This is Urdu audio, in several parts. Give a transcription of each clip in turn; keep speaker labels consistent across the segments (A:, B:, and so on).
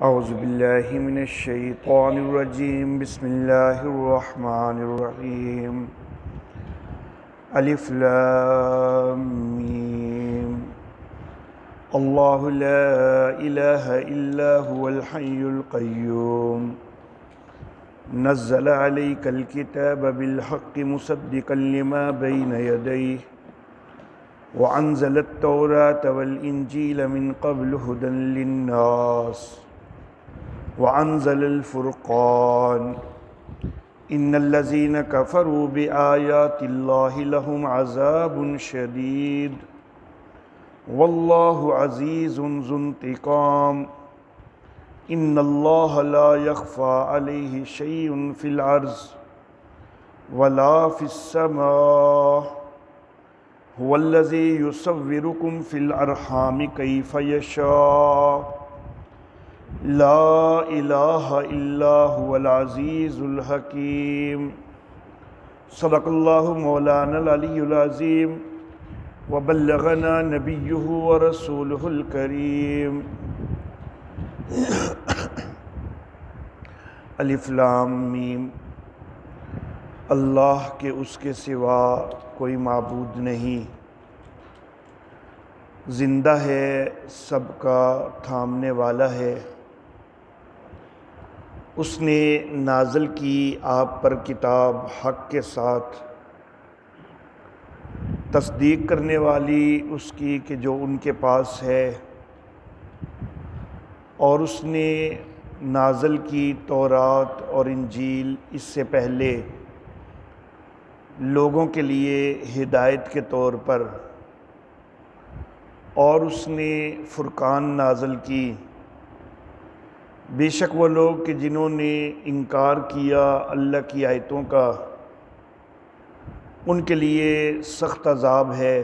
A: اعوذ باللہ من الشیطان الرجیم بسم اللہ الرحمن الرحیم الف لام میم اللہ لا الہ الا هو الحی القیوم نزل علیک الکتاب بالحق مصدقا لما بین یدیہ وأنزل التوراة والإنجيل من قبل هدى للناس وأنزل الفرقان إن الذين كفروا بآيات الله لهم عذاب شديد والله عزيز ذو انتقام إن الله لا يخفى عليه شيء في الأرض ولا في السماء هو الذي يصوركم في الأرحام كيف يشاء لا إله إلا هو العزيز الحكيم صدق الله مولانا العلي العظيم وبلغنا نبيه ورسوله الكريم الف لام میم اللہ کے اس کے سوا کوئی معبود نہیں، زندہ ہے، سب کا تھامنے والا ہے۔ اس نے نازل کی آپ پر کتاب حق کے ساتھ، تصدیق کرنے والی اس کی کہ جو ان کے پاس ہے، اور اس نے نازل کی تورات اور انجیل اس سے پہلے لوگوں کے لیے ہدایت کے طور پر، اور اس نے فرقان نازل کی۔ بے شک وہ لوگ کہ جنہوں نے انکار کیا اللہ کی آیتوں کا، ان کے لیے سخت عذاب ہے،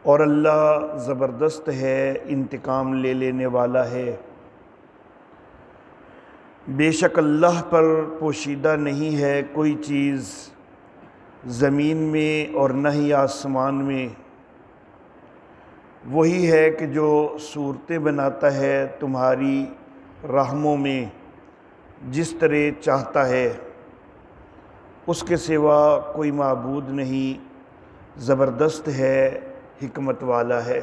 A: اور اللہ زبردست ہے، انتقام لے لینے والا ہے۔ بے شک اللہ پر پوشیدہ نہیں ہے کوئی چیز زمین میں اور نہ ہی آسمان میں۔ وہی ہے کہ جو صورتیں بناتا ہے تمہاری رحموں میں جس طرح چاہتا ہے، اس کے سوا کوئی معبود نہیں، زبردست ہے، حکمت والا ہے۔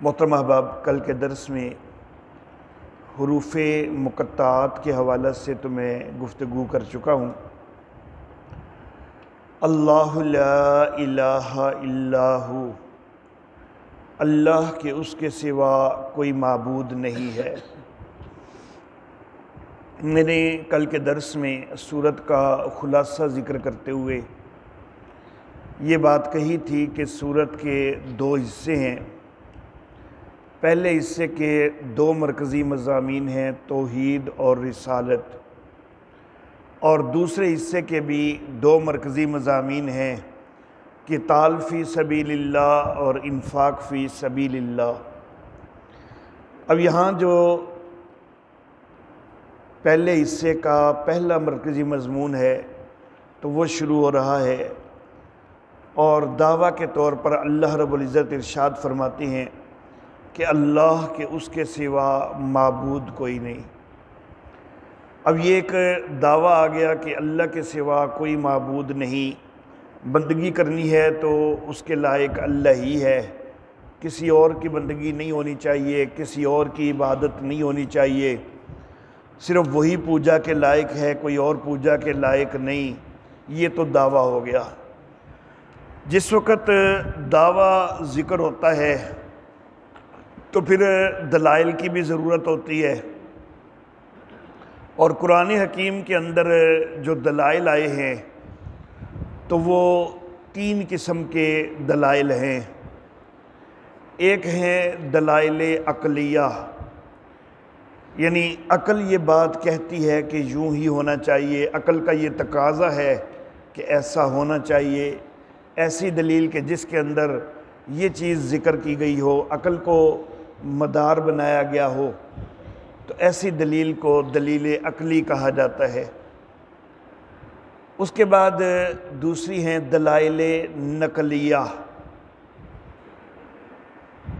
A: محترم احباب، کل کے درس میں حروف مقطعات کے حوالے سے تو میں گفتگو کر چکا ہوں۔ اللہ لا الہ الا ہو، اللہ کے اس کے سوا کوئی معبود نہیں ہے۔ میں نے کل کے درس میں سورت کا خلاصہ ذکر کرتے ہوئے یہ بات کہی تھی کہ سورت کے دو حصے ہیں۔ پہلے حصے کے دو مرکزی مضامین ہیں، توحید اور رسالت، اور دوسرے حصے کے بھی دو مرکزی مضامین ہیں، قتال فی سبیل اللہ اور انفاق فی سبیل اللہ۔ اب یہاں جو پہلے حصے کا پہلا مرکزی مضمون ہے تو وہ شروع ہو رہا ہے، اور دعویٰ کے طور پر اللہ رب العزت ارشاد فرماتے ہیں کہ اللہ کے اس کے سوا معبود کوئی نہیں۔ اب یہ ایک دعویٰ آ گیا کہ اللہ کے سوا کوئی معبود نہیں، بندگی کرنی ہے تو اس کے لائق اللہ ہی ہے، کسی اور کی بندگی نہیں ہونی چاہیے، کسی اور کی عبادت نہیں ہونی چاہیے، صرف وہی پوجا کے لائق ہے، کوئی اور پوجا کے لائق نہیں۔ یہ تو دعویٰ ہو گیا۔ جس وقت دعویٰ ذکر ہوتا ہے تو پھر دلائل کی بھی ضرورت ہوتی ہے، اور قرآن حکیم کے اندر جو دلائل آئے ہیں تو وہ تین قسم کے دلائل ہیں۔ ایک ہیں دلائل عقلیہ، یعنی عقل یہ بات کہتی ہے کہ یوں ہی ہونا چاہیے، عقل کا یہ تقاضا ہے کہ ایسا ہونا چاہیے، ایسی دلیل کہ جس کے اندر یہ چیز ذکر کی گئی ہو، عقل کو مدار بنایا گیا ہو، تو ایسی دلیل کو دلیل عقلی کہا جاتا ہے۔ اس کے بعد دوسری ہیں دلائل نقلیہ،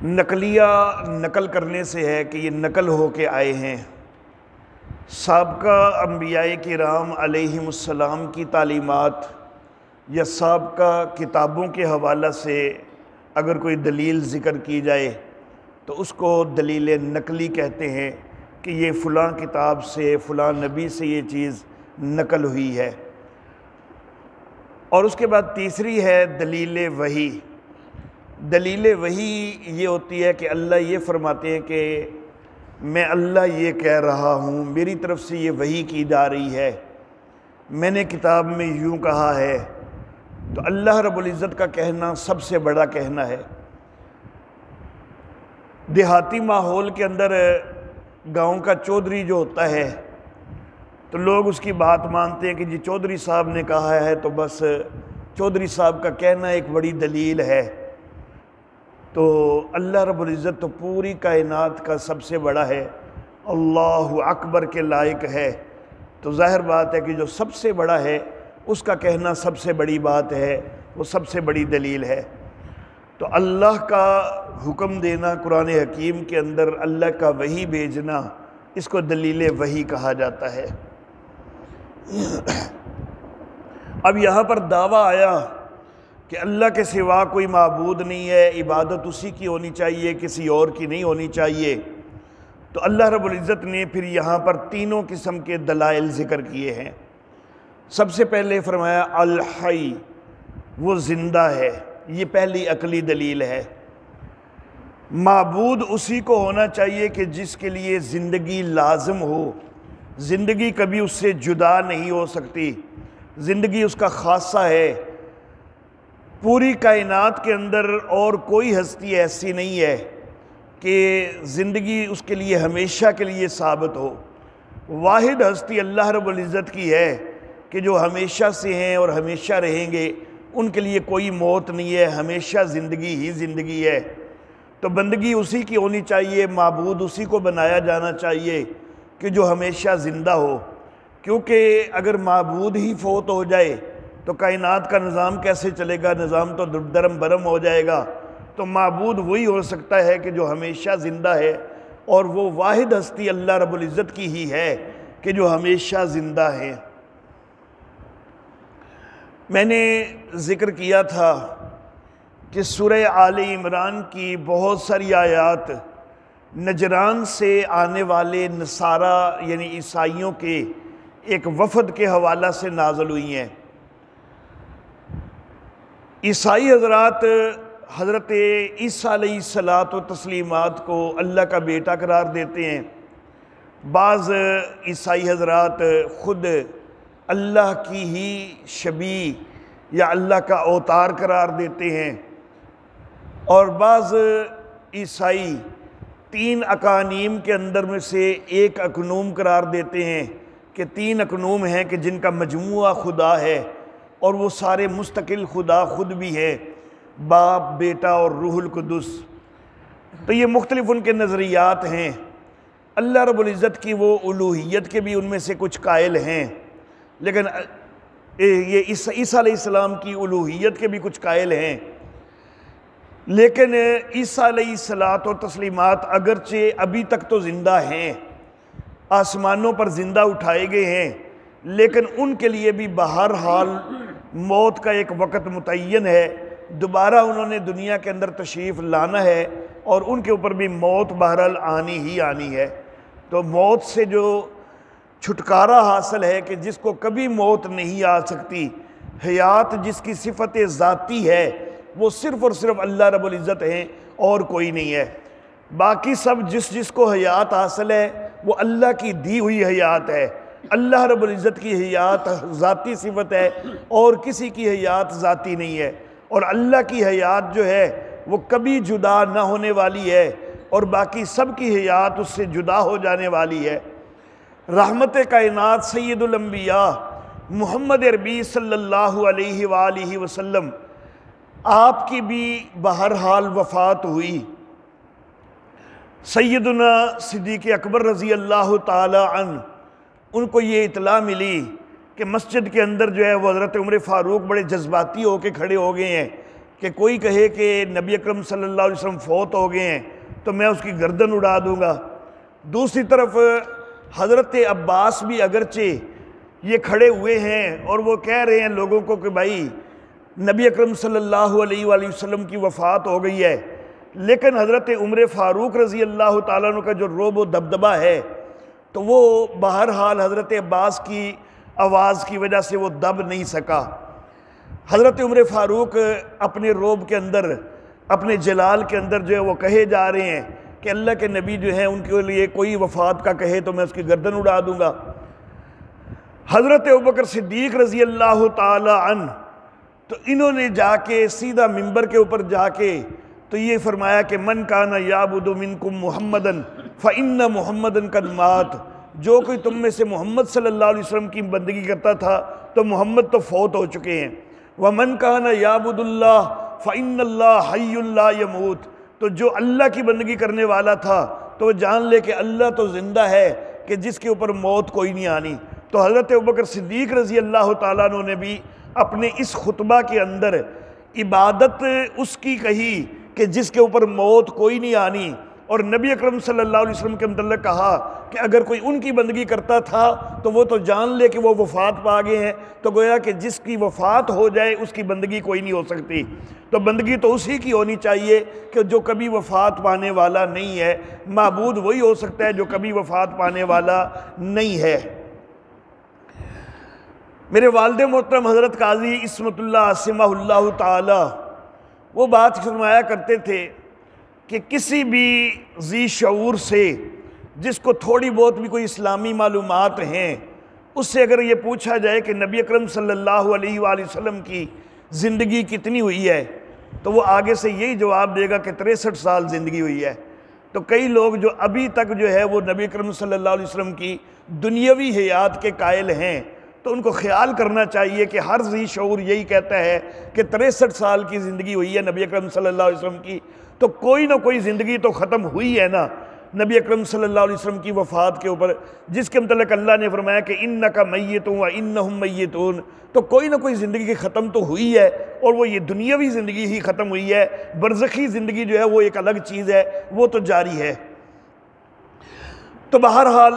A: نقلیہ نقل کرنے سے ہے کہ یہ نقل ہو کے آئے ہیں۔ سابقہ انبیاء کرام علیہم السلام کی تعلیمات یا سابقہ کتابوں کے حوالہ سے اگر کوئی دلیل ذکر کی جائے تو اس کو دلیل نقلی کہتے ہیں کہ یہ فلاں کتاب سے فلاں نبی سے یہ چیز نقل ہوئی ہے۔ اور اس کے بعد تیسری ہے دلیل وحی۔ دلیل وحی یہ ہوتی ہے کہ اللہ یہ فرماتے ہیں کہ میں اللہ یہ کہہ رہا ہوں، میری طرف سے یہ وحی کی جا رہی ہے، میں نے کتاب میں یوں کہا ہے۔ تو اللہ رب العزت کا کہنا سب سے بڑا کہنا ہے۔ دیہاتی ماحول کے اندر گاؤں کا چودھری جو ہوتا ہے تو لوگ اس کی بات مانتے ہیں کہ جی چودھری صاحب نے کہا ہے تو بس چودھری صاحب کا کہنا ایک بڑی دلیل ہے۔ تو اللہ رب العزت تو پوری کائنات کا سب سے بڑا ہے، اللہ اکبر کے لائق ہے، تو ظاہر بات ہے کہ جو سب سے بڑا ہے اس کا کہنا سب سے بڑی بات ہے، وہ سب سے بڑی دلیل ہے۔ تو اللہ کا حکم دینا قرآن حکیم کے اندر، اللہ کا وحی بھیجنا، اس کو دلیل وحی کہا جاتا ہے۔ اب یہاں پر دعویٰ آیا کہ اللہ کے سوا کوئی معبود نہیں ہے، عبادت اسی کی ہونی چاہیے، کسی اور کی نہیں ہونی چاہیے۔ تو اللہ رب العزت نے پھر یہاں پر تینوں قسم کے دلائل ذکر کیے ہیں۔ سب سے پہلے فرمایا الحی، وہ زندہ ہے، یہ پہلی عقلی دلیل ہے۔ معبود اسی کو ہونا چاہیے کہ جس کے لیے زندگی لازم ہو، زندگی کبھی اس سے جدا نہیں ہو سکتی، زندگی اس کا خاصہ ہے۔ پوری کائنات کے اندر اور کوئی ہستی ایسی نہیں ہے کہ زندگی اس کے لیے ہمیشہ کے لیے ثابت ہو۔ واحد ہستی اللہ رب العزت کی ہے کہ جو ہمیشہ سے ہیں اور ہمیشہ رہیں گے، ان کے لیے کوئی موت نہیں ہے، ہمیشہ زندگی ہی زندگی ہے۔ تو بندگی اسی کی ہونی چاہیے، معبود اسی کو بنایا جانا چاہیے کہ جو ہمیشہ زندہ ہو، کیونکہ اگر معبود ہی فوت ہو جائے تو کائنات کا نظام کیسے چلے گا؟ نظام تو درم برم ہو جائے گا۔ تو معبود وہی ہو سکتا ہے کہ جو ہمیشہ زندہ ہے، اور وہ واحد ہستی اللہ رب العزت کی ہی ہے کہ جو ہمیشہ زندہ ہے۔ میں نے ذکر کیا تھا کہ سورہ آل عمران کی بہت ساری آیات نجران سے آنے والے نصارہ یعنی عیسائیوں کے ایک وفد کے حوالہ سے نازل ہوئی ہیں۔ عیسائی حضرات حضرت عیسیٰ علیہ الصلاۃ و تسلیمات کو اللہ کا بیٹا قرار دیتے ہیں۔ بعض عیسائی حضرات خود اللہ کی ہی شبیہ یا اللہ کا اوتار قرار دیتے ہیں، اور بعض عیسائی تین اقانیم کے اندر میں سے ایک اقنوم قرار دیتے ہیں کہ تین اقنوم ہیں کہ جن کا مجموعہ خدا ہے، اور وہ سارے مستقل خدا خود بھی ہے، باپ، بیٹا اور روح القدس۔ تو یہ مختلف ان کے نظریات ہیں۔ اللہ رب العزت کی وہ الوہیت کے بھی ان میں سے کچھ قائل ہیں، لیکن یہ عیسیٰ علیہ السلام کی الوہیت کے بھی کچھ قائل ہیں۔ لیکن عیسیٰ علیہ الصلاۃ و تسلیمات اگرچہ ابھی تک تو زندہ ہیں، آسمانوں پر زندہ اٹھائے گئے ہیں، لیکن ان کے لیے بھی بہرحال موت کا ایک وقت متعین ہے، دوبارہ انہوں نے دنیا کے اندر تشریف لانا ہے، اور ان کے اوپر بھی موت بہرحال آنی ہی آنی ہے۔ تو موت سے جو چھٹکارا حاصل ہے کہ جس کو کبھی موت نہیں آ سکتی، حیات جس کی صفت ذاتی ہے، وہ صرف اور صرف اللہ رب العزت ہیں اور کوئی نہیں ہے۔ باقی سب جس کو حیات حاصل ہے وہ اللہ کی دی ہوئی حیات ہے۔ اللہ رب العزت کی حیات ذاتی صفت ہے اور کسی کی حیات ذاتی نہیں ہے، اور اللہ کی حیات جو ہے وہ کبھی جدا نہ ہونے والی ہے، اور باقی سب کی حیات اس سے جدا ہو جانے والی ہے۔ رحمت کائنات سید الانبیاء محمد عربی صلی اللہ علیہ وآلہ وسلم، آپ کی بھی بہرحال وفات ہوئی۔ سیدنا صدیق اکبر رضی اللہ تعالی عنہ، ان کو یہ اطلاع ملی کہ مسجد کے اندر جو ہے وہ حضرت عمر فاروق بڑے جذباتی ہو کے کھڑے ہو گئے ہیں کہ کوئی کہے کہ نبی اکرم صلی اللہ علیہ وسلم فوت ہو گئے ہیں تو میں اس کی گردن اڑا دوں گا۔ دوسری طرف حضرت عباس بھی اگرچہ یہ کھڑے ہوئے ہیں اور وہ کہہ رہے ہیں لوگوں کو کہ بھائی نبی اکرم صلی اللہ علیہ وآلہ وسلم کی وفات ہو گئی ہے، لیکن حضرت عمر فاروق رضی اللہ تعالیٰ عنہ کا جو رعب و دبدبہ ہے تو وہ بہرحال حضرت عباس کی آواز کی وجہ سے وہ دب نہیں سکا۔ حضرت عمر فاروق اپنے رعب کے اندر، اپنے جلال کے اندر جو ہے وہ کہے جا رہے ہیں کہ اللہ کے نبی جو ہیں ان کے لیے کوئی وفات کا کہے تو میں اس کی گردن اڑا دوں گا۔ حضرت ابوبکر صدیق رضی اللہ تعالی عنہ تو انہوں نے جا کے سیدھا منبر کے اوپر جا کے تو یہ فرمایا کہ من کان یعبد منکم محمدن فإن محمدن قد مات، جو کوئی تم میں سے محمد صلی اللہ علیہ وسلم کی بندگی کرتا تھا تو محمد تو فوت ہو چکے ہیں۔ ومن کان یعبد اللہ فإن اللہ حی لا یموت، تو جو اللہ کی بندگی کرنے والا تھا تو وہ جان لے کہ اللہ تو زندہ ہے کہ جس کے اوپر موت کوئی نہیں آنی۔ تو حضرت ابوبکر صدیق رضی اللہ تعالیٰ عنہ نے بھی اپنے اس خطبہ کے اندر عبادت اس کی کہی کہ جس کے اوپر موت کوئی نہیں آنی، اور نبی اکرم صلی اللہ علیہ وسلم کے متعلق کہا کہ اگر کوئی ان کی بندگی کرتا تھا تو وہ تو جان لے کہ وہ وفات پا گئے ہیں، تو گویا کہ جس کی وفات ہو جائے اس کی بندگی کوئی نہیں ہو سکتی، تو بندگی تو اسی کی ہونی چاہیے کہ جو کبھی وفات پانے والا نہیں ہے۔ معبود وہی ہو سکتا ہے جو کبھی وفات پانے والا نہیں ہے۔ میرے والد محترم حضرت قاضی عصمت اللہ عاصمہ اللہ تعالی وہ بات فرمایا کرتے تھے کہ کسی بھی ذی شعور سے جس کو تھوڑی بہت بھی کوئی اسلامی معلومات ہیں اس سے اگر یہ پوچھا جائے کہ نبی اکرم صلی اللہ علیہ وآلہ وسلم کی زندگی کتنی ہوئی ہے تو وہ آگے سے یہی جواب دے گا کہ 63 سال زندگی ہوئی ہے۔ تو کئی لوگ جو ابھی تک جو ہے وہ نبی اکرم صلی اللہ علیہ وسلم کی دنیاوی حیات کے قائل ہیں، تو ان کو خیال کرنا چاہیے کہ ہر ذی شعور یہی کہتا ہے کہ 63 سال کی زندگی ہوئی ہے نبی اکرم صلی اللہ علیہ وسلم کی، تو کوئی نہ کوئی زندگی تو ختم ہوئی ہے نا نبی اکرم صلی اللہ علیہ وسلم کی وفات کے اوپر، جس کے متعلق اللہ نے فرمایا کہ انک میت وانہم میتون، تو کوئی نہ کوئی زندگی ختم تو ہوئی ہے، اور وہ یہ دنیاوی زندگی ہی ختم ہوئی ہے، برزخی زندگی جو ہے وہ ایک الگ چیز ہے، وہ تو جاری ہے۔ تو بہرحال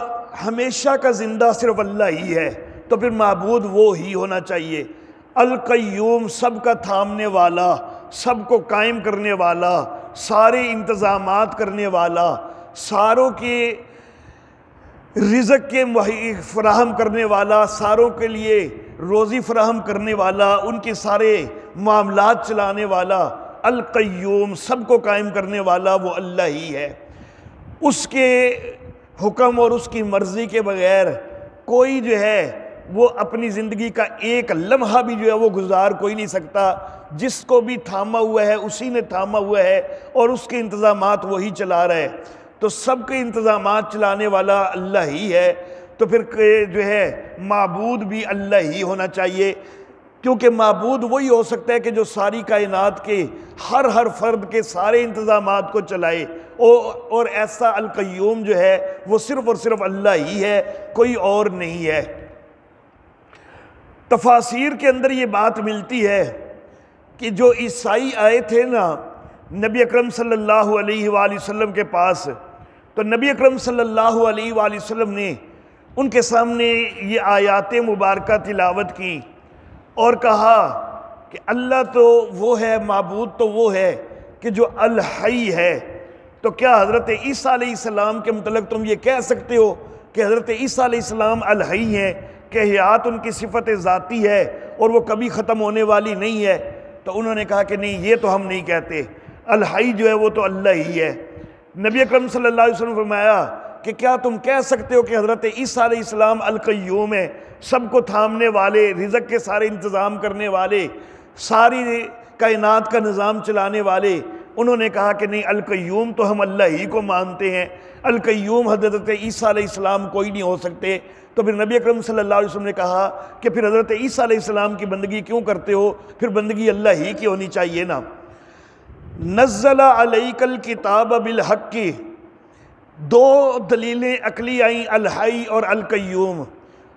A: ہمیشہ کا زندہ صرف اللہ ہی ہے، تو پھر معبود وہ ہی ہونا چاہیے۔ القیوم، سب کا تھامنے والا، سب کو قائم کرنے والا، سارے انتظامات کرنے والا، ساروں کے رزق کے فراہم کرنے والا، ساروں کے لیے روزی فراہم کرنے والا، ان کے سارے معاملات چلانے والا، القیوم، سب کو قائم کرنے والا وہ اللہ ہی ہے۔ اس کے حکم اور اس کی مرضی کے بغیر کوئی جو ہے وہ اپنی زندگی کا ایک لمحہ بھی جو ہے وہ گزار کوئی نہیں سکتا۔ جس کو بھی تھاما ہوا ہے اسی نے تھاما ہوا ہے، اور اس کے انتظامات وہی چلا رہا ہے، تو سب کے انتظامات چلانے والا اللہ ہی ہے، تو پھر جو ہے معبود بھی اللہ ہی ہونا چاہیے، کیونکہ معبود وہی ہو سکتا ہے کہ جو ساری کائنات کے ہر فرد کے سارے انتظامات کو چلائے، اور ایسا القیوم جو ہے وہ صرف اور صرف اللہ ہی ہے، کوئی اور نہیں ہے۔ تفاسیر کے اندر یہ بات ملتی ہے کہ جو عیسائی آئے تھے نا نبی اکرم صلی اللہ علیہ وآلہ وسلم کے پاس، تو نبی اکرم صلی اللہ علیہ وآلہ وسلم نے ان کے سامنے یہ آیات مبارکہ تلاوت کی اور کہا کہ اللہ تو وہ ہے، معبود تو وہ ہے کہ جو الحی ہے۔ تو کیا حضرت عیسیٰ علیہ السلام کے متعلق تم یہ کہہ سکتے ہو کہ حضرت عیسیٰ علیہ السلام الحی ہیں، کہ حیات ان کی صفت ذاتی ہے اور وہ کبھی ختم ہونے والی نہیں ہے؟ تو انہوں نے کہا کہ نہیں، یہ تو ہم نہیں کہتے، الحی جو ہے وہ تو اللہ ہی ہے۔ نبی اکرم صلی اللہ علیہ وسلم نے فرمایا کہ کیا تم کہہ سکتے ہو کہ حضرت عیسیٰ علیہ السلام القیوم ہے، سب کو تھامنے والے، رزق کے سارے انتظام کرنے والے، ساری کائنات کا نظام چلانے والے؟ انہوں نے کہا کہ نہیں، القیوم تو ہم اللہ ہی کو مانتے ہیں، القیوم حضرت عیسیٰ علیہ السلام کوئی نہیں ہو سکتے۔ تو پھر نبی اکرم صلی اللہ علیہ وسلم نے کہا کہ پھر حضرت عیسیٰ علیہ السلام کی بندگی کیوں کرتے ہو؟ پھر بندگی اللہ ہی کی ہونی چاہیے نا۔ نزل علیک الکتاب بالحق، دو دلیلیں عقلی آئیں، الحی اور القیوم،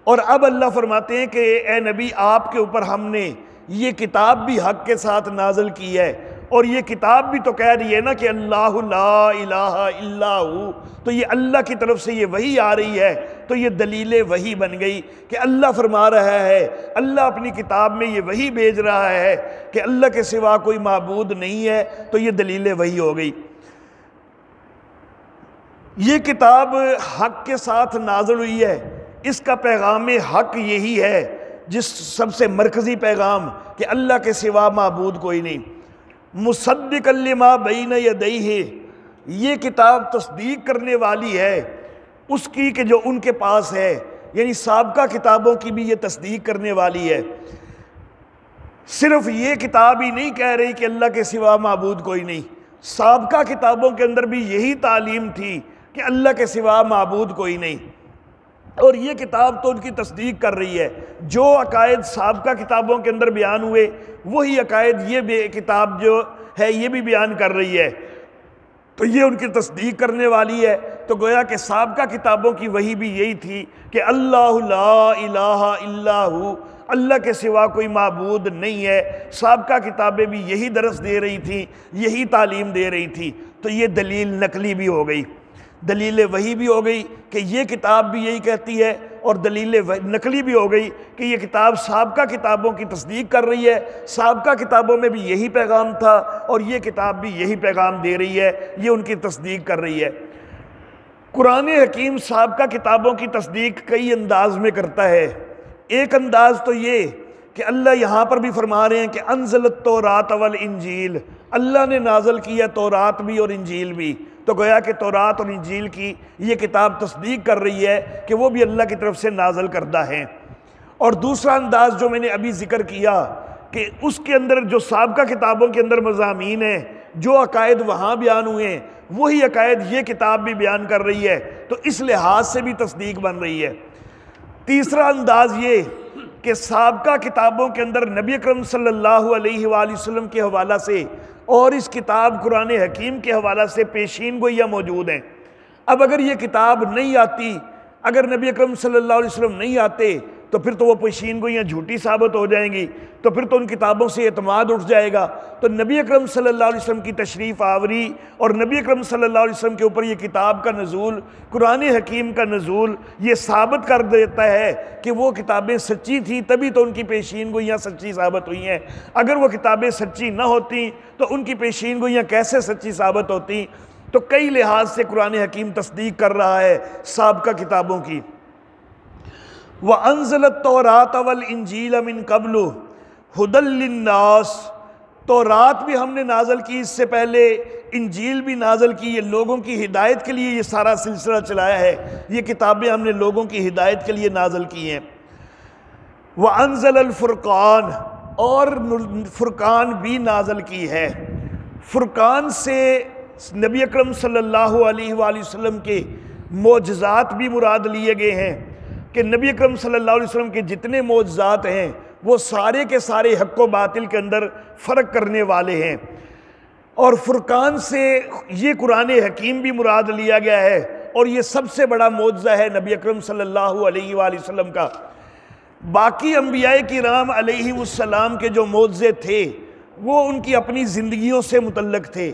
A: اور اب اللہ فرماتے ہیں کہ اے نبی آپ کے اوپر ہم نے یہ کتاب بھی حق کے ساتھ نازل کی ہے، اور یہ کتاب بھی تو کہہ رہی ہے نا کہ اللہ لا الہ الا ہو، تو یہ اللہ کی طرف سے یہ وحی آ رہی ہے، تو یہ دلیل وحی بن گئی کہ اللہ فرما رہا ہے، اللہ اپنی کتاب میں یہ وحی بھیج رہا ہے کہ اللہ کے سوا کوئی معبود نہیں ہے، تو یہ دلیل وحی ہو گئی۔ یہ کتاب حق کے ساتھ نازل ہوئی ہے، اس کا پیغام حق یہی ہے، جس سب سے مرکزی پیغام کہ اللہ کے سوا معبود کوئی نہیں۔ مصدقا لما بین یدیہ، یہ کتاب تصدیق کرنے والی ہے اس کی کہ جو ان کے پاس ہے، یعنی سابقہ کتابوں کی بھی یہ تصدیق کرنے والی ہے۔ صرف یہ کتاب ہی نہیں کہہ رہی کہ اللہ کے سوا معبود کوئی نہیں، سابقہ کتابوں کے اندر بھی یہی تعلیم تھی کہ اللہ کے سوا معبود کوئی نہیں، اور یہ کتاب تو ان کی تصدیق کر رہی ہے۔ جو عقائد سابقہ کتابوں کے اندر بیان ہوئے وہی عقائد یہ کتاب جو ہے یہ بھی بیان کر رہی ہے، تو یہ ان کی تصدیق کرنے والی ہے۔ تو گویا کہ سابقہ کتابوں کی وحی بھی یہی تھی کہ اللہ لا الہ الا ہو، اللہ کے سوا کوئی معبود نہیں ہے۔ سابقہ کتابیں بھی یہی درس دے رہی تھیں، یہی تعلیم دے رہی تھیں، تو یہ دلیل نقلی بھی ہو گئی، دلیل وحی بھی ہو گئی کہ یہ کتاب بھی یہی کہتی ہے، اور دلیل نقلی بھی ہو گئی کہ یہ کتاب سابقہ کتابوں کی تصدیق کر رہی ہے، سابقہ کتابوں میں بھی یہی پیغام تھا اور یہ کتاب بھی یہی پیغام دے رہی ہے، یہ ان کی تصدیق کر رہی ہے۔ قرآن حکیم سابقہ کتابوں کی تصدیق کئی انداز میں کرتا ہے۔ ایک انداز تو یہ کہ اللہ یہاں پر بھی فرما رہے ہیں کہ انزل التوراۃ والانجیل، اللہ نے نازل کیا تورات بھی اور انجیل بھی، تو گویا کہ تورات اور انجیل کی یہ کتاب تصدیق کر رہی ہے کہ وہ بھی اللہ کی طرف سے نازل کردہ ہیں۔ اور دوسرا انداز جو میں نے ابھی ذکر کیا کہ اس کے اندر جو سابقہ کتابوں کے اندر مضامین ہیں، جو عقائد وہاں بیان ہوئے ہیں وہی عقائد یہ کتاب بھی بیان کر رہی ہے، تو اس لحاظ سے بھی تصدیق بن رہی ہے۔ تیسرا انداز یہ کہ سابقہ کتابوں کے اندر نبی اکرم صلی اللہ علیہ وآلہ وسلم کے حوالہ سے اور اس کتاب قرآن حکیم کے حوالہ سے پیشین گوئیاں موجود ہیں۔ اب اگر یہ کتاب نہیں آتی، اگر نبی اکرم صلی اللہ علیہ وسلم نہیں آتے، تو پھر تو وہ پیشین گوئیاں جھوٹی ثابت ہو جائیں گی، تو پھر تو ان کتابوں سے اعتماد اٹھ جائے گا۔ تو نبی اکرم صلی اللہ علیہ وسلم کی تشریف آوری اور نبی اکرم صلی اللہ علیہ وسلم کے اوپر یہ کتاب کا نزول، قرآن حکیم کا نزول، یہ ثابت کر دیتا ہے کہ وہ کتابیں سچی تھیں، تبھی تو ان کی پیشین گوئیاں سچی ثابت ہوئی ہیں۔ اگر وہ کتابیں سچی نہ ہوتیں تو ان کی پیشین گوئیاں کیسے سچی ثابت ہوتیں؟ تو کئی لحاظ سے قرآن حکیم تصدیق کر رہا ہے سابقہ کتابوں کی۔ وَأَنزَلَ التَّوْرَاةَ وَالْإِنجِيلَ مِن قَبْلُ هُدًى لِّلنَّاسِ، تورات بھی ہم نے نازل کی اس سے پہلے، انجیل بھی نازل کی، یہ لوگوں کی ہدایت کے لیے یہ سارا سلسلہ چلایا ہے، یہ کتابیں ہم نے لوگوں کی ہدایت کے لیے نازل کی ہیں۔ وَأَنزَلَ الْفُرْقَانَ، اور فرقان بھی نازل کی ہے۔ فرقان سے نبی اکرم صلی اللہ علیہ وآلہ وسلم کے معجزات بھی مراد لیے گئے ہیں کہ نبی اکرم صلی اللہ علیہ وسلم کے جتنے معجزات ہیں وہ سارے کے سارے حق و باطل کے اندر فرق کرنے والے ہیں۔ اور فرقان سے یہ قرآن حکیم بھی مراد لیا گیا ہے، اور یہ سب سے بڑا معجزہ ہے نبی اکرم صلی اللہ علیہ وآلہ وسلم کا۔ باقی انبیاء کرام علیہ السلام کے جو معجزے تھے وہ ان کی اپنی زندگیوں سے متعلق تھے۔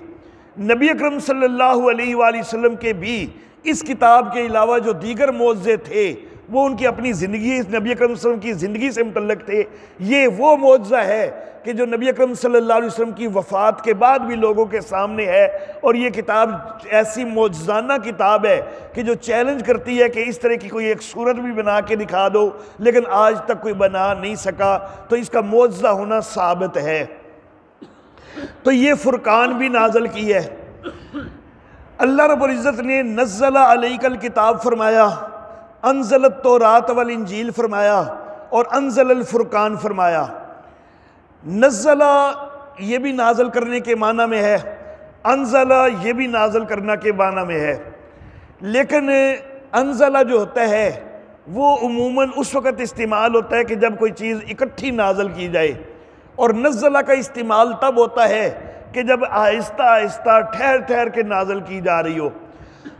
A: نبی اکرم صلی اللہ علیہ وآلہ وسلم کے بھی اس کتاب کے علاوہ جو دیگر معجزے تھے وہ ان کی اپنی زندگی، نبی اکرم صلی اللہ علیہ وسلم کی زندگی سے متعلق تھے۔ یہ وہ معجزہ ہے کہ جو نبی اکرم صلی اللہ علیہ وسلم کی وفات کے بعد بھی لوگوں کے سامنے ہے، اور یہ کتاب ایسی معجزانہ کتاب ہے کہ جو چیلنج کرتی ہے کہ اس طرح کی کوئی ایک صورت بھی بنا کے دکھا دو، لیکن آج تک کوئی بنا نہیں سکا، تو اس کا معجزہ ہونا ثابت ہے۔ تو یہ فرقان بھی نازل کی ہے۔ اللہ رب العزت نے نزل علیک الکتاب فرمایا، انزل التوراۃ والانجیل فرمایا، اور انزل الفرقان فرمایا۔ نزل یہ بھی نازل کرنے کے معنی میں ہے، انزل یہ بھی نازل کرنا کے معنی میں ہے، لیکن انزل جو ہوتا ہے وہ عموماً اس وقت استعمال ہوتا ہے کہ جب کوئی چیز اکٹھی نازل کی جائے، اور نزل کا استعمال تب ہوتا ہے کہ جب آہستہ آہستہ ٹھہر ٹھہر کے نازل کی جا رہی ہو۔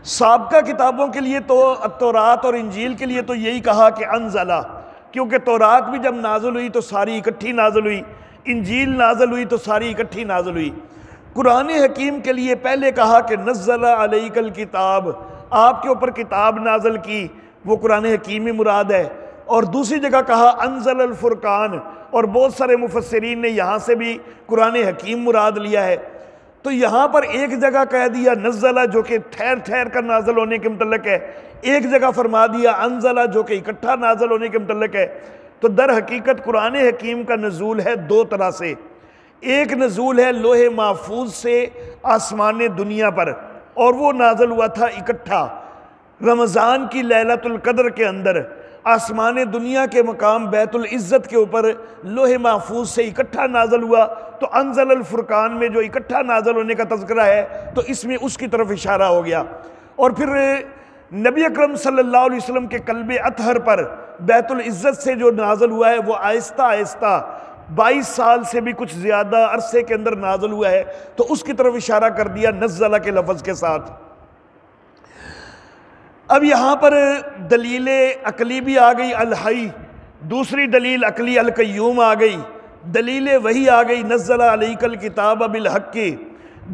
A: سابقہ کتابوں کے لیے تو تورات اور انجیل کے لیے تو یہی کہا کہ انزلہ، کیونکہ تورات بھی جب نازل ہوئی تو ساری اکٹھی نازل ہوئی، انجیل نازل ہوئی تو ساری اکٹھی نازل ہوئی۔ قرآن حکیم کے لیے پہلے کہا کہ نزل علیک الکتاب، آپ کے اوپر کتاب نازل کی، وہ قرآن حکیم ہی مراد ہے۔ اور دوسری جگہ کہا انزل الفرقان، اور بہت سارے مفسرین نے یہاں سے بھی قرآن حکیم مراد لیا ہے۔ تو یہاں پر ایک جگہ کہہ دیا نزلہ جو کہ ٹھہر ٹھہر کر نازل ہونے کے متعلق ہے، ایک جگہ فرما دیا انزلہ جو کہ اکٹھا نازل ہونے کے متعلق ہے۔ تو در حقیقت قرآن حکیم کا نزول ہے دو طرح سے، ایک نزول ہے لوح محفوظ سے آسمان دنیا پر، اور وہ نازل ہوا تھا اکٹھا رمضان کی لیلۃ القدر کے اندر، آسمان دنیا کے مقام بیت العزت کے اوپر لوح محفوظ سے اکٹھا نازل ہوا۔ تو انزل الفرقان میں جو اکٹھا نازل ہونے کا تذکرہ ہے تو اس میں اس کی طرف اشارہ ہو گیا۔ اور پھر نبی اکرم صلی اللہ علیہ وسلم کے قلب اطہر پر بیت العزت سے جو نازل ہوا ہے وہ آہستہ آہستہ 22 سال سے بھی کچھ زیادہ عرصے کے اندر نازل ہوا ہے، تو اس کی طرف اشارہ کر دیا نزلہ کے لفظ کے ساتھ۔ اب یہاں پر دلیل عقلی بھی آ گئی الحی، دوسری دلیل عقلی القیوم آ گئی، دلیل وحی آ گئی نزل علیک الکتاب بالحق،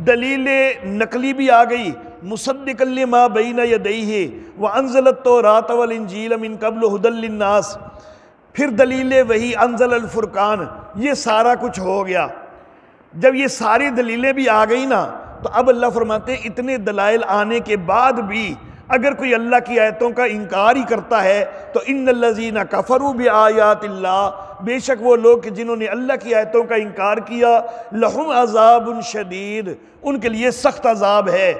A: دلیل نقلی بھی آ گئی مصدقا لما بین یدیہ وانزل التوراۃ والانجیل من قبل ھدی للناس، پھر دلیل وحی انزل الفرقان، یہ سارا کچھ ہو گیا۔ جب یہ ساری دلیلیں بھی آ گئی نا تو اب اللہ فرماتے ہیں اتنے دلائل آنے کے بعد بھی اگر کوئی اللہ کی آیتوں کا انکار ہی کرتا ہے تو ان الذین کفروا بآیات اللہ، بے شک وہ لوگ کہ جنہوں نے اللہ کی آیتوں کا انکار کیا، لہم عذاب شدید، ان کے لیے سخت عذاب ہے،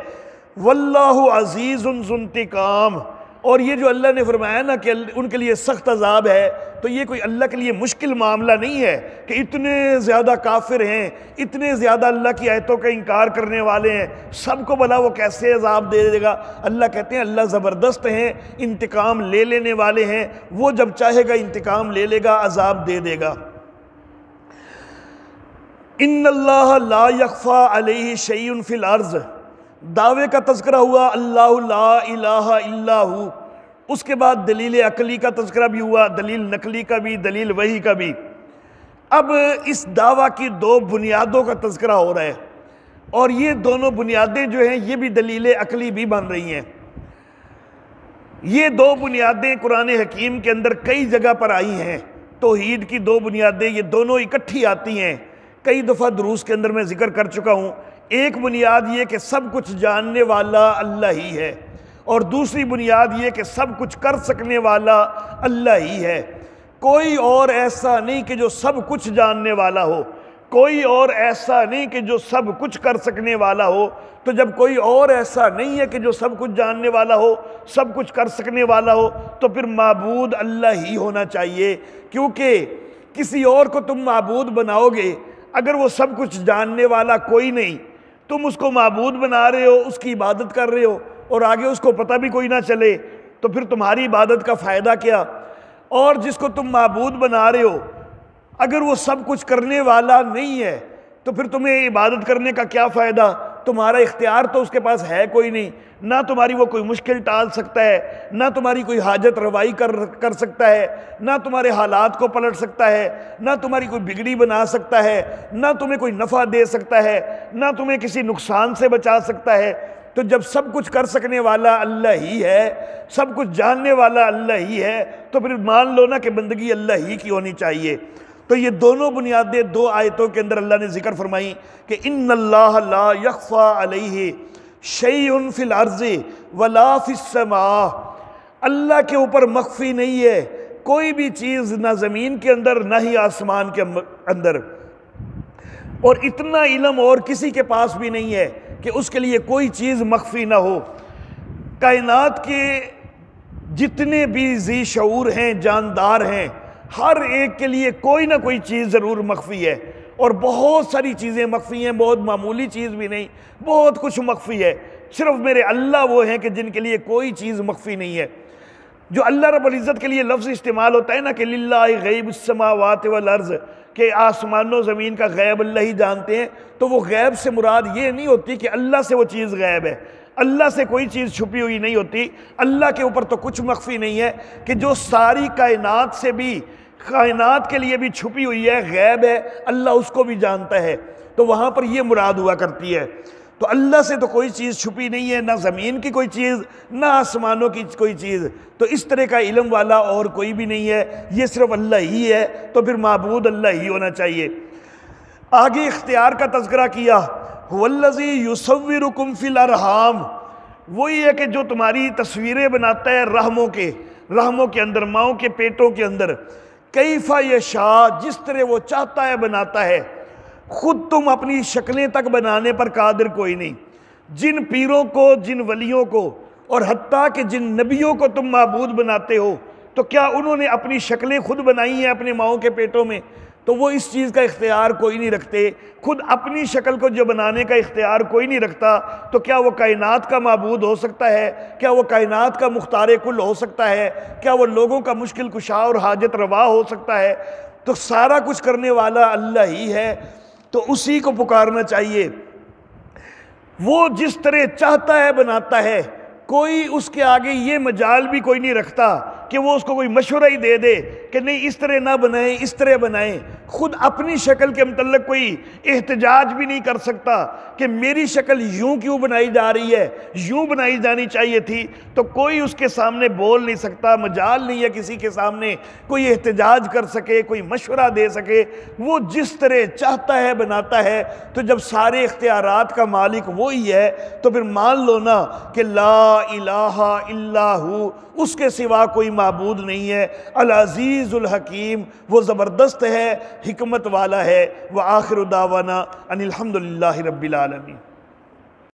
A: واللہ عزیز ذو انتقام، اور یہ جو اللہ نے فرمایا نا کہ ان کے لیے سخت عذاب ہے، تو یہ کوئی اللہ کے لیے مشکل معاملہ نہیں ہے کہ اتنے زیادہ کافر ہیں، اتنے زیادہ اللہ کی آیتوں کا انکار کرنے والے ہیں، سب کو بھلا وہ کیسے عذاب دے دے گا؟ اللہ کہتے ہیں اللہ زبردست ہیں، انتقام لے لینے والے ہیں، وہ جب چاہے گا انتقام لے لے گا، عذاب دے دے گا۔ ان اللہ لا یخفی علیہ شیء فی الارض، دعوے کا تذکرہ ہوا اللہ لا الہ الا ہو، اس کے بعد دلیل عقلی کا تذکرہ بھی ہوا، دلیل نقلی کا بھی، دلیل وحی کا بھی۔ اب اس دعویٰ کی دو بنیادوں کا تذکرہ ہو رہا ہے، اور یہ دونوں بنیادیں جو ہیں یہ بھی دلیل عقلی بھی بن رہی ہیں۔ یہ دو بنیادیں قرآن حکیم کے اندر کئی جگہ پر آئی ہیں، توحید کی دو بنیادیں، یہ دونوں اکٹھی آتی ہیں، کئی دفعہ دروس کے اندر میں ذکر کر چکا ہوں۔ ایک بنیاد یہ کہ سب کچھ جاننے والا اللہ ہی ہے، اور دوسری بنیاد یہ کہ سب کچھ کر سکنے والا اللہ ہی ہے۔ کوئی اور ایسا نہیں کہ جو سب کچھ جاننے والا ہو، کوئی اور ایسا نہیں کہ جو سب کچھ کر سکنے والا ہو۔ تو جب کوئی اور ایسا نہیں ہے کہ جو سب کچھ جاننے والا ہو، سب کچھ کر سکنے والا ہو، تو پھر معبود اللہ ہی ہونا چاہیے، کیونکہ کسی اور کو تم معبود بناؤ گے، اگر وہ سب کچھ جاننے والا کوئی نہیں، تم اس کو معبود بنا رہے ہو، اس کی عبادت کر رہے ہو، اور آگے اس کو پتہ بھی کوئی نہ چلے، تو پھر تمہاری عبادت کا فائدہ کیا؟ اور جس کو تم معبود بنا رہے ہو اگر وہ سب کچھ کرنے والا نہیں ہے تو پھر تمہیں عبادت کرنے کا کیا فائدہ؟ تمہارا اختیار تو اس کے پاس ہے کوئی نہیں، نہ تمہاری وہ کوئی مشکل ٹال سکتا ہے، نہ تمہاری کوئی حاجت روائی کر سکتا ہے، نہ تمہارے حالات کو پلٹ سکتا ہے، نہ تمہاری کوئی بگڑی بنا سکتا ہے، نہ تمہیں کوئی نفع دے سکتا ہے، نہ تمہیں کسی نقصان سے بچا سکتا ہے۔ تو جب سب کچھ کر سکنے والا اللہ ہی ہے، سب کچھ جاننے والا اللہ ہی ہے، تو پھر مان لو نا کہ بندگی اللہ ہی کی ہونی چاہیے۔ تو یہ دونوں بنیادیں دو آیتوں کے اندر اللہ نے ذکر فرمائی کہ ان اللہ لا یخفی علیہ شیء فی الارض ولا فی السماء، اللہ کے اوپر مخفی نہیں ہے کوئی بھی چیز، نہ زمین کے اندر نہ ہی آسمان کے اندر، اور اتنا علم اور کسی کے پاس بھی نہیں ہے کہ اس کے لیے کوئی چیز مخفی نہ ہو۔ کائنات کے جتنے بھی ذی شعور ہیں، جاندار ہیں، ہر ایک کے لیے کوئی نہ کوئی چیز ضرور مخفی ہے، اور بہت ساری چیزیں مخفی ہیں، بہت معمولی چیز بھی نہیں، بہت کچھ مخفی ہے۔ صرف میرے اللہ وہ ہیں کہ جن کے لیے کوئی چیز مخفی نہیں ہے۔ جو اللہ رب العزت کے لیے لفظ استعمال ہوتا ہے نا کہ للہ غیب السماوات والارض، کہ آسمان و زمین کا غیب اللہ ہی جانتے ہیں، تو وہ غیب سے مراد یہ نہیں ہوتی کہ اللہ سے وہ چیز غیب ہے، اللہ سے کوئی چیز چھپی ہوئی نہیں ہوتی، اللہ کے اوپر تو کچھ مخفی نہیں ہے کہ جو ساری کائنات سے بھی، کائنات کے لیے بھی چھپی ہوئی ہے، غیب ہے، اللہ اس کو بھی جانتا ہے، تو وہاں پر یہ مراد ہوا کرتی ہے۔ تو اللہ سے تو کوئی چیز چھپی نہیں ہے، نہ زمین کی کوئی چیز، نہ آسمانوں کی کوئی چیز، تو اس طرح کا علم والا اور کوئی بھی نہیں ہے، یہ صرف اللہ ہی ہے، تو پھر معبود اللہ ہی ہونا چاہیے۔ آگے اختیار کا تذکرہ کیا، هو الذی یصورکم فی الارحام، وہی ہے کہ جو تمہاری تصویریں بناتا ہے رحموں کے اندر، ماؤں کے پیٹوں کے اندر، کیف یشاء، جس طرح وہ چاہتا ہے بناتا ہے، خود تم اپنی شکلیں تک بنانے پر قادر کوئی نہیں۔ جن پیروں کو، جن ولیوں کو، اور حتیٰ کہ جن نبیوں کو تم معبود بناتے ہو، تو کیا انہوں نے اپنی شکلیں خود بنائی ہیں اپنے ماؤں کے پیٹوں میں؟ تو وہ اس چیز کا اختیار کوئی نہیں رکھتے، خود اپنی شکل کو جو بنانے کا اختیار کوئی نہیں رکھتا، تو کیا وہ کائنات کا معبود ہو سکتا ہے؟ کیا وہ کائنات کا مختار کل ہو سکتا ہے؟ کیا وہ لوگوں کا مشکل کشا اور حاجت روا ہو سکتا ہے؟ تو سارا کچھ کرنے والا اللہ ہی ہے، تو اسی کو پکارنا چاہیے۔ وہ جس طرح چاہتا ہے بناتا ہے، کوئی اس کے آگے یہ مجال بھی کوئی نہیں رکھتا کہ وہ اس کو کوئی مشورہ ہی دے دے کہ نہیں اس طرح نہ بنائیں، اس طرح بنائیں۔ خود اپنی شکل کے متعلق کوئی احتجاج بھی نہیں کر سکتا کہ میری شکل یوں کیوں بنائی جا رہی ہے، یوں بنائی جانی چاہیے تھی، تو کوئی اس کے سامنے بول نہیں سکتا، مجال نہیں ہے کسی کے سامنے کوئی احتجاج کر سکے، کوئی مشورہ دے سکے۔ وہ جس طرح چاہتا ہے بناتا ہے، تو جب سارے اختیارات کا مالک وہی ہے، تو پھر مان لو نا کہ لا الہ الا ہو، اس کے سوا کوئی معبود نہیں ہے۔ العزیز الحکیم، وہ زبردست ہے، حکمت والا ہے۔ وآخر دعوانا ان الحمد للہ رب العالمین۔